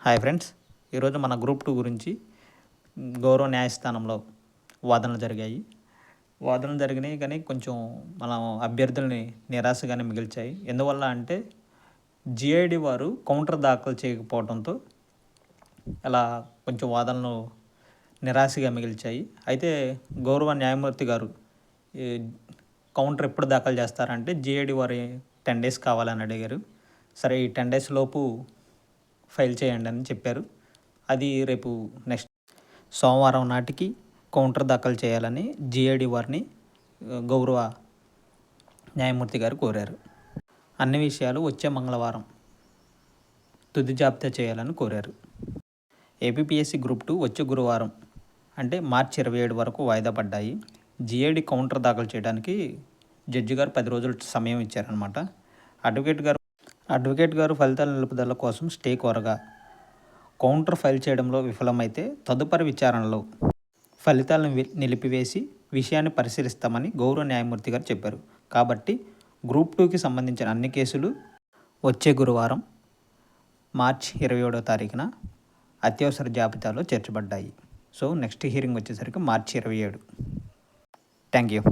Hi friends, ఈరోజు మన group 2 గురించి గౌరవ న్యాయస్థానంలో వాదనలు జరిగినాయి కానీ కొంచెం మన అభ్యర్థుల్ని నిరాశగానే మిగిల్చాయి. ఎందువల్ల అంటే జిఐడి వారు కౌంటర్ దాఖలు చేయకపోవడంతో అలా కొంచెం వాదనలు నిరాశగా మిగిల్చాయి. అయితే గౌరవ న్యాయమూర్తి గారు ఈ కౌంటర్ ఎప్పుడు దాఖలు చేస్తారంటే జిఐడి వారి 10 days కావాలని అడిగారు. సరే, ఈ 10 days లోపు ఫైల్ చేయండి అని చెప్పారు. అది రేపు నెక్స్ట్ సోమవారం నాటికి కౌంటర్ దాఖలు చేయాలని జిఐడి వారిని గౌరవ న్యాయమూర్తి గారు కోరారు. అన్ని విషయాలు వచ్చే మంగళవారం తుది జాబితా చేయాలని కోరారు. ఏపీపీఎస్సీ గ్రూప్ 2 వచ్చే గురువారం అంటే మార్చి 27 వరకు వాయిదా పడ్డాయి. జిఐడి కౌంటర్ దాఖలు చేయడానికి జడ్జి గారు 10 రోజులు సమయం ఇచ్చారనమాట. అడ్వకేట్ గారు ఫలితాల నిలుపుదల కోసం స్టే కోరగా కౌంటర్ ఫైల్ చేయడంలో విఫలమైతే తదుపరి విచారణలో ఫలితాలను నిలిపివేసి విషయాన్ని పరిశీలిస్తామని గౌరవ న్యాయమూర్తి గారు చెప్పారు. కాబట్టి గ్రూప్ 2కి సంబంధించిన అన్ని కేసులు వచ్చే గురువారం మార్చి 27వ తారీఖున అత్యవసర జాబితాలో చేర్చబడ్డాయి. సో నెక్స్ట్ హియరింగ్ వచ్చేసరికి మార్చి 27. Thank you.